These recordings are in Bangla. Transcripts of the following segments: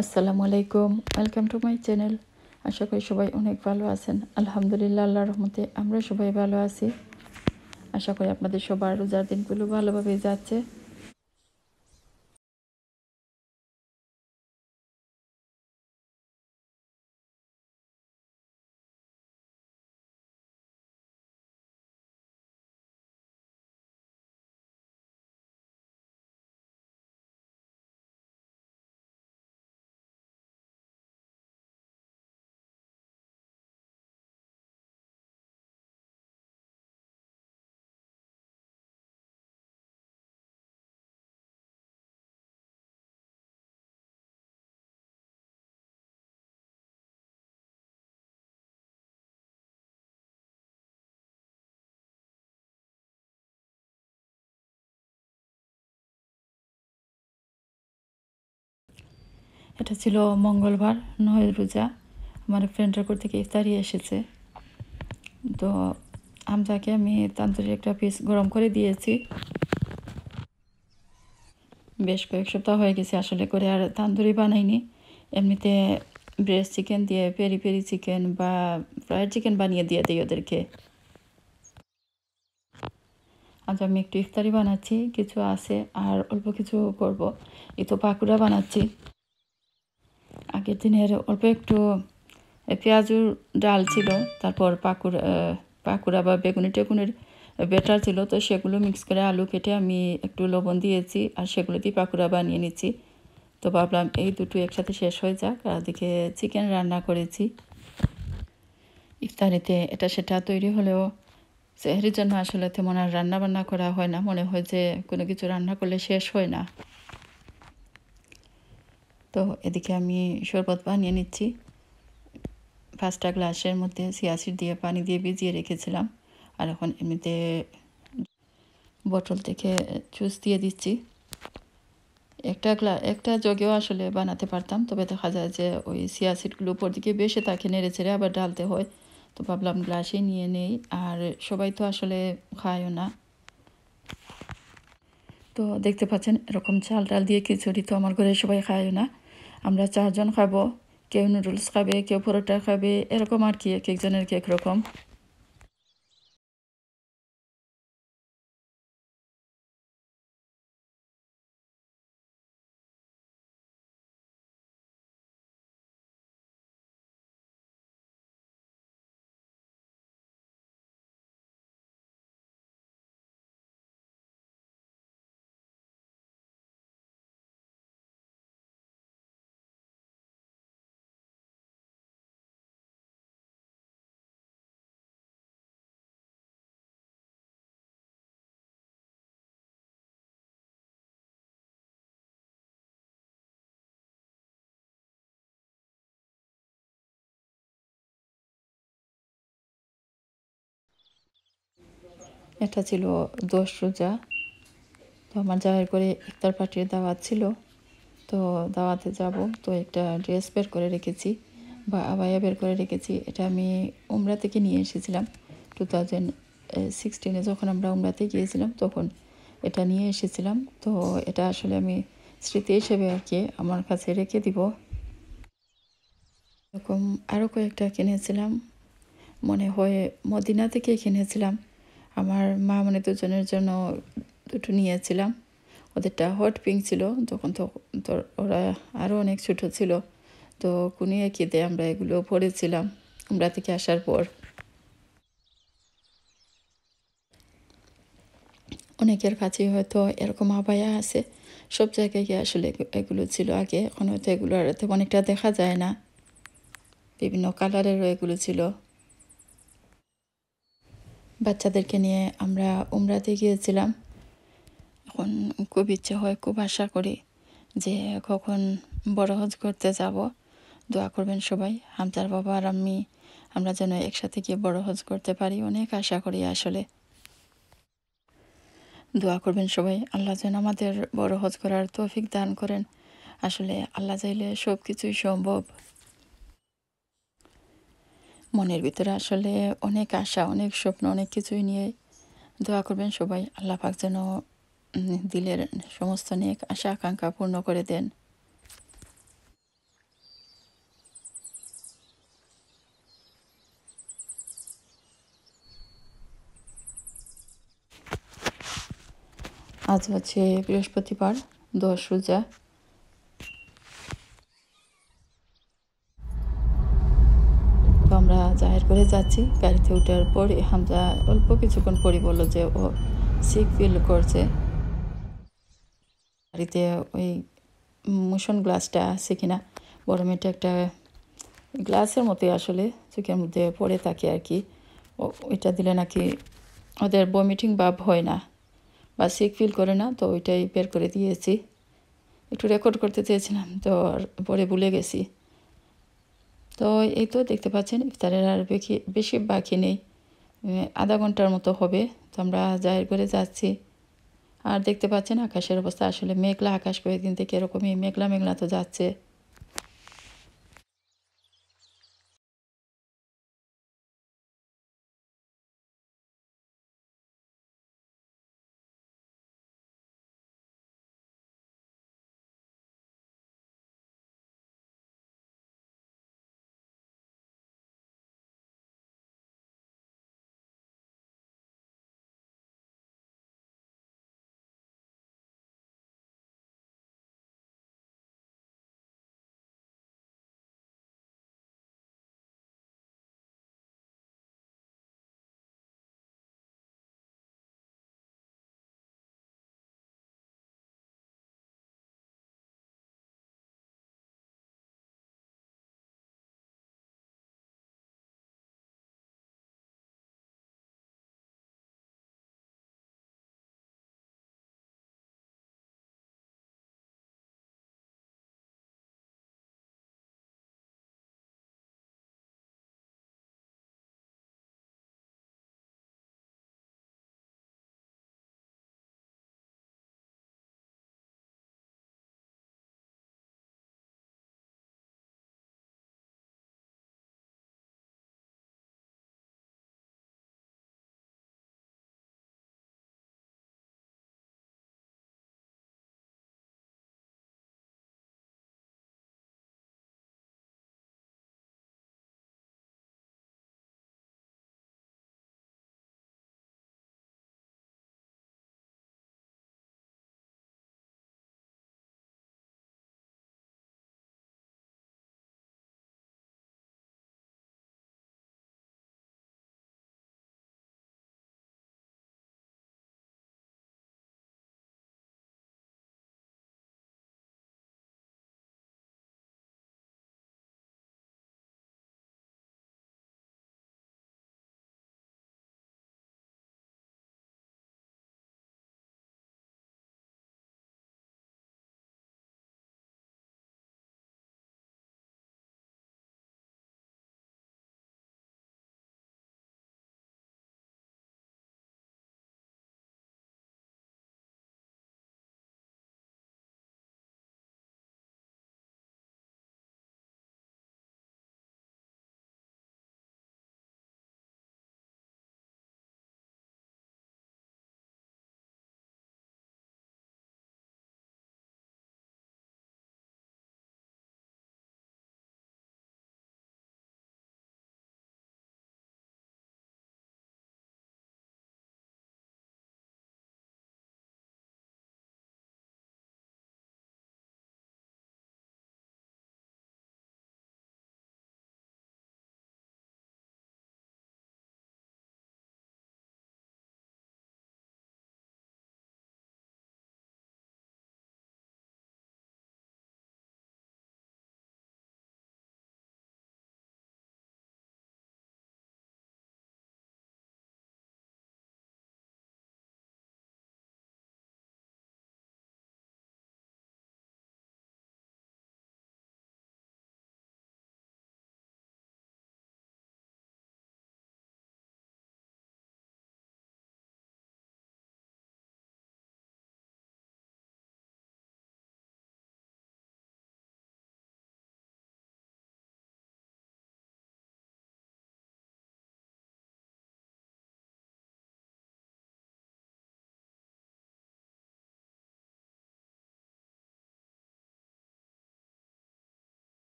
আসসালামু আলাইকুম, ওয়েলকাম টু মাই চ্যানেল। আশা করি সবাই অনেক ভালো আছেন। আলহামদুলিল্লাহ, আল্লাহর রহমতে আমরা সবাই ভালো আছি। আশা করি আপনাদের সবার রোজার দিনগুলো ভালোভাবেই যাচ্ছে। এটা ছিল মঙ্গলবার, 9 রোজা। আমার ফ্রেন্ডরা থেকে ইফতারি এসেছে। তো হামজাকে আমি তান্দুরি একটা পিস গরম করে দিয়েছি। বেশ কয়েক সপ্তাহ হয়ে গেছে আসলে করে আর তান্দুরি বানাইনি। এমনিতে ব্রেস্ট চিকেন দিয়ে পেরি পেরি চিকেন বা ফ্রায়েড চিকেন বানিয়ে দিয়ে দিই ওদেরকে। আজ আমি একটু ইফতারি বানাচ্ছি, কিছু আছে আর অল্প কিছু করব। এই তো পাকুড়া বানাচ্ছি। আগের দিনের অল্প একটু পেঁয়াজুর ডাল ছিল, তারপর পাকুড়া বা বেগুনি টেগুনির বেটার ছিল, তো সেগুলো মিক্স করে আলু কেটে আমি একটু লবণ দিয়েছি আর সেগুলো দিয়ে পাকুড়া বানিয়ে নিচ্ছি। তো ভাবলাম এই দুটো একসাথে শেষ হয়ে যাক। আর দিকে চিকেন রান্না করেছি। ইফতারিতে এটা সেটা তৈরি হলেও সেহরির জন্য আসলে তেমন আর রান্না বান্না করা হয় না। মনে হয় যে কোনো কিছু রান্না করলে শেষ হয় না। তো এদিকে আমি শরবত বানিয়ে নিচ্ছি। 5টা গ্লাসের মধ্যে চিয়া সিড দিয়ে পানি দিয়ে ভিজিয়ে রেখেছিলাম। আর এখন এমনিতে বোতল থেকে জুস দিয়ে দিচ্ছি। একটা জগেও আসলে বানাতে পারতাম, তবে দেখা যায় যে ওই চিয়া সিডগুলো উপর দিকে বেশি তাকে নেড়ে ছেড়ে আবার ঢালতে হয়। তো ভাবলাম গ্লাসে নিয়ে নেই, আর সবাই তো আসলে খায়ও না। তো দেখতে পাচ্ছেন এরকম চাল ডাল দিয়ে খিচুড়ি তো আমার ঘরে সবাই খায়ও না। আমরা 4জন খাবো। কেউ নুডলস খাবে, কেউ পরোটা খাবে, এরকম আর কি, এক একজনের এক রকম। এটা ছিল 10 রোজা। তো আমার জায়ের করে ইফতার পার্টির দাওয়াত ছিল। তো দাওয়াতে যাব, তো একটা ড্রেস বের করে রেখেছি বা আবায়া বের করে রেখেছি। এটা আমি উমরা থেকে নিয়ে এসেছিলাম 2016-এ, যখন আমরা উমরাতে গিয়েছিলাম তখন এটা নিয়ে এসেছিলাম। তো এটা আসলে আমি স্মৃতি হিসেবে আর কি আমার কাছে রেখে দিব। এরকম আরও কয়েকটা কিনেছিলাম, মনে হয় মদিনা থেকে কিনেছিলাম। আমার মা মানে দুজনের জন্য দুটো নিয়েছিলাম। ওদেরটা হট পিঙ্ক ছিল, তখন তো ওরা আরও অনেক ছোটো ছিল। তো কুনিয়ে কেঁদে আমরা এগুলো পরেছিলাম উমরা থেকে আসার পর। অনেকের কাছেই হয়তো এরকম আবায়া আছে। সব জায়গায় গিয়ে আসলে এগুলো ছিল আগে, এখন হয়তো এগুলো আর তেমন একটা দেখা যায় না। বিভিন্ন কালারেরও এগুলো ছিল। বাচ্চাদেরকে নিয়ে আমরা উমরাতে গিয়েছিলাম। এখন খুব ইচ্ছে হয়, খুব আশা করি যে কখন বড় হজ করতে যাব। দোয়া করবেন সবাই, হামজার বাবা আর আমি, আমরা যেন একসাথে গিয়ে বড় হজ করতে পারি। অনেক আশা করি আসলে। দোয়া করবেন সবাই, আল্লাহ যেন আমাদের বড় হজ করার তৌফিক দান করেন। আসলে আল্লাহ চাইলে সব কিছুই সম্ভব। মনের ভিতরে আসলে অনেক আশা, অনেক স্বপ্ন, অনেক কিছুই নিয়ে দোয়া করবেন সবাই। আল্লাহ পাক যেন দিলের সমস্ত নেক আশা আকাঙ্ক্ষা পূর্ণ করে দেন। আজ হচ্ছে বৃহস্পতিবার 10 রোজা। তো আমরা জাহের করে যাচ্ছি। গাড়িতে ওঠার পরে হামজা অল্প কিছুক্ষণ পরই বলল যে ও সিক ফিল করছে। গাড়িতে ওই মোশন গ্লাসটা আছে কিনা, বড় মেয়েটা একটা গ্লাসের মতোই আসলে চোখের মধ্যে পড়ে থাকে আর কি। ওইটা দিলে নাকি ওদের বমিটিং ভাব হয় না বা সিক ফিল করে না, তো ওইটাই বের করে দিয়েছি। একটু রেকর্ড করতে চেয়েছিলাম তো পরে ভুলে গেছি। তো এই তো দেখতে পাচ্ছেন ইফতারের আর বেশি বাকি নেই, আধা ঘন্টার মতো হবে। তো আমরা জাহির করে যাচ্ছি। আর দেখতে পাচ্ছেন আকাশের অবস্থা আসলে মেঘলা আকাশ, কয়েকদিন থেকে এরকমই মেঘলা মেঘলা তো যাচ্ছে।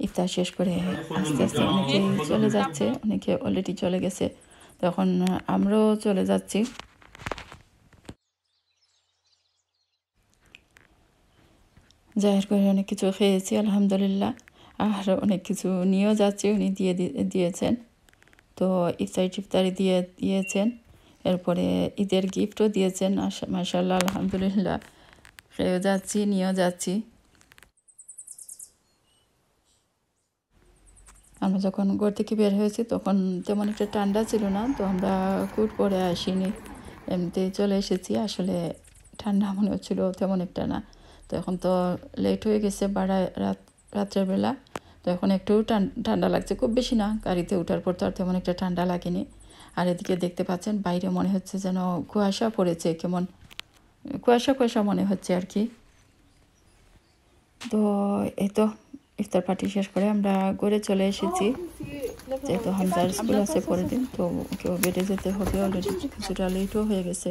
ইফতার শেষ করে আস্তে আস্তে অনেকেই চলে যাচ্ছে, অনেকে অলরেডি চলে গেছে। তখন আমরাও চলে যাচ্ছি। জাহির করে অনেক কিছু খেয়েছি আলহামদুলিল্লাহ, আর অনেক কিছু নিয়েও যাচ্ছি, উনি দিয়েছেন। তো ইফতারি দিয়েছেন, এরপরে ঈদের গিফটও দিয়েছেন। মাশাআল্লাহ আলহামদুলিল্লাহ, খেয়েও যাচ্ছি, নিয়েও যাচ্ছি। আমরা যখন ঘর থেকে বের হয়েছি তখন তেমন একটা ঠান্ডা ছিল না, তো আমরা কোট পরে আসিনি, এমনিতেই চলে এসেছি। আসলে ঠান্ডা মনে হচ্ছিল তেমন একটা না। তো এখন তো লেট হয়ে গেছে, রাত্রের বেলা, তো এখন একটু ঠান্ডা লাগছে, খুব বেশি না। গাড়িতে ওঠার পর তো আর তেমন একটা ঠান্ডা লাগেনি। আর এদিকে দেখতে পাচ্ছেন বাইরে মনে হচ্ছে যেন কুয়াশা পড়েছে, কেমন কুয়াশা কুয়াশা মনে হচ্ছে আর কি। তো এই তো ইফতার পার্টি শেষ করে আমরা ঘরে চলে এসেছি, যেহেতু হামজার স্কুল আছে পরের দিন, তো কেউ বেডে যেতে হবে, অলরেডি কিছুটা লেটও হয়ে গেছে।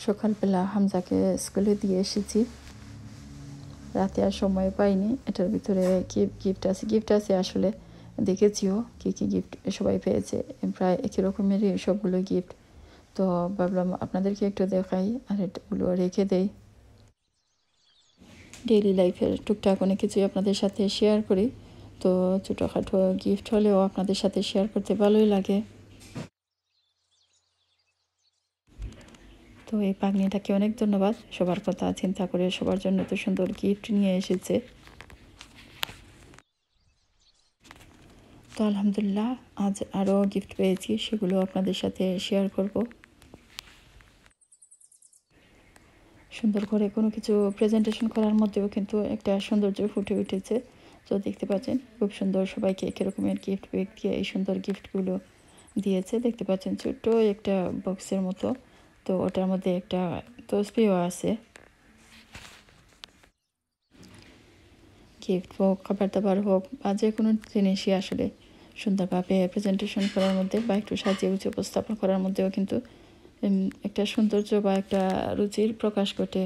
সকালবেলা হামজাকে স্কুলে দিয়ে এসেছি, রাতে আর সময় পাইনি। এটার ভিতরে কি গিফট আছে আসলে দেখেছিও কি গিফট সবাই পেয়েছে, প্রায় একই রকমেরই সবগুলো গিফট। তো ভাবলাম আপনাদেরকে একটু দেখাই আর এগুলো রেখে দেই। ডেইলি লাইফের টুকটাক অনেক কিছুই আপনাদের সাথে শেয়ার করি, তো ছোটোখাটো গিফট হলেও আপনাদের সাথে শেয়ার করতে ভালোই লাগে। তো এই পাগনিটাকে অনেক ধন্যবাদ, সবার কথা চিন্তা করে সবার জন্য এত সুন্দর গিফট নিয়ে এসেছে। তো আলহামদুলিল্লাহ, আজ আরও গিফট পেয়েছি, সেগুলো আপনাদের সাথে শেয়ার করব। সুন্দর করে কোনো কিছু প্রেজেন্টেশন করার মধ্যেও কিন্তু একটা সৌন্দর্য ফুটে উঠেছে। তো দেখতে পাচ্ছেন খুব সুন্দর, সবাইকে একই রকমের গিফট ব্যাগ দিয়ে এই সুন্দর গিফটগুলো দিয়েছে। দেখতে পাচ্ছেন ছোট্ট একটা বক্সের মতো, তো ওটার মধ্যে একটা তসবিও আছে। গিফট হোক, খাবার দাবার হোক, বা যে কোনো জিনিসই আসলে সুন্দরভাবে প্রেজেন্টেশন করার মধ্যে বা একটু সাজিয়ে গুছিয়ে উপস্থাপন করার মধ্যেও কিন্তু একটা সৌন্দর্য বা একটা রুচির প্রকাশ ঘটে।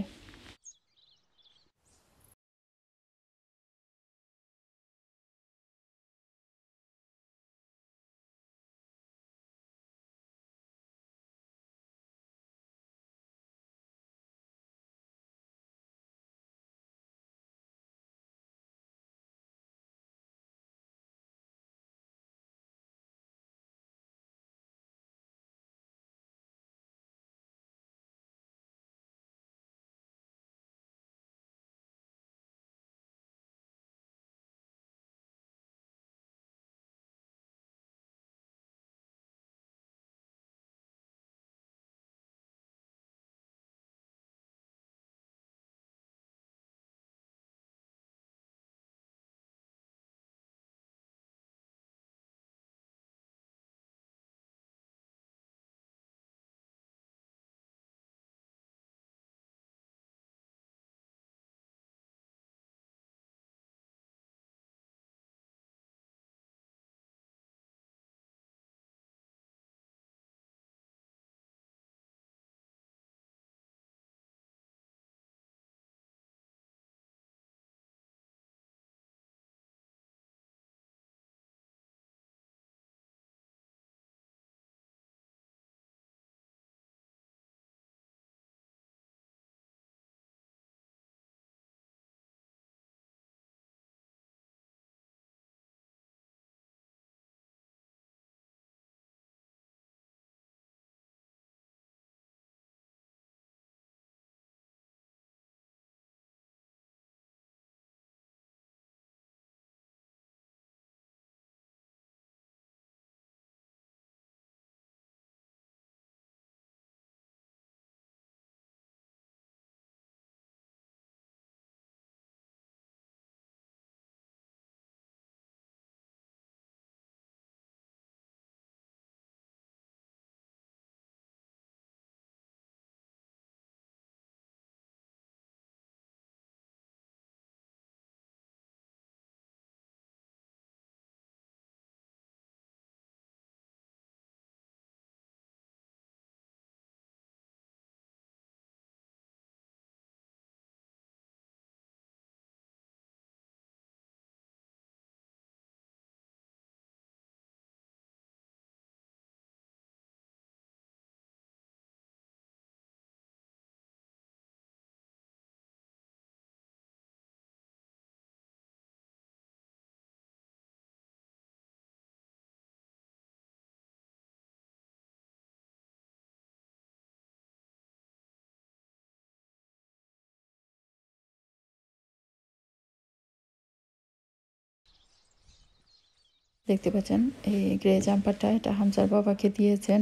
দেখতে পাচ্ছেন এই গ্রে জাম্পারটা, এটা হামজার বাবাকে দিয়েছেন।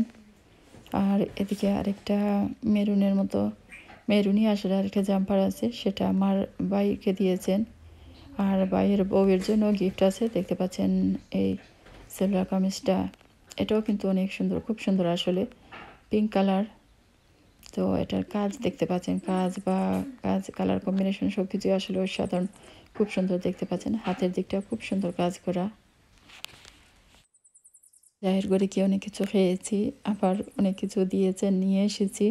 আর এদিকে আরেকটা মেরুনের মতো, মেরুনই আসলে আরেকটা জাম্পার আছে, সেটা আমার ভাইকে দিয়েছেন। আর ভাইয়ের বউয়ের জন্য গিফট আছে, দেখতে পাচ্ছেন এই সেলভার কামিজটা, এটাও কিন্তু অনেক সুন্দর, খুব সুন্দর আসলে, পিঙ্ক কালার। তো এটার কাজ দেখতে পাচ্ছেন, কাজ কালার কম্বিনেশন সব কিছুই আসলে অসাধারণ, খুব সুন্দর দেখতে পাচ্ছেন। হাতের দিকটা খুব সুন্দর কাজ করা। জাহির করে কি অনেক কিছু খেয়েছি, আবার অনেক কিছু দিয়েছেন, নিয়ে এসেছি।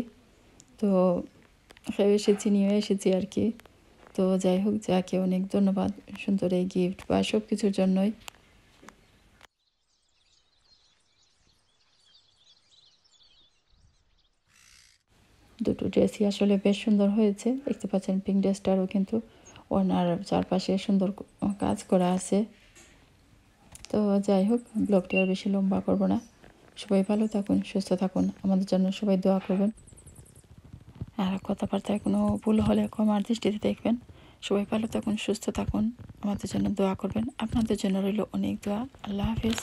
তো খেয়ে এসেছি, নিয়ে এসেছি আর কি। তো যাই হোক, যাকে অনেক ধন্যবাদ সুন্দর এই গিফট বা সব কিছুর জন্যই। দুটো ড্রেসই আসলে বেশ সুন্দর হয়েছে, দেখতে পাচ্ছেন পিঙ্ক ড্রেসটারও কিন্তু ওনার চারপাশে সুন্দর কাজ করা আছে। তো যাই হোক, ব্লগটি আর বেশি লম্বা করব না। সবাই ভালো থাকুন, সুস্থ থাকুন, আমাদের জন্য সবাই দোয়া করবেন। আর কথাবার্তায় কোনো ভুল হলে ক্ষমার দৃষ্টিতে দেখবেন। সবাই ভালো থাকুন, সুস্থ থাকুন, আমাদের জন্য দোয়া করবেন। আপনাদের জন্য রইল অনেক দোয়া। আল্লাহ হাফিজ।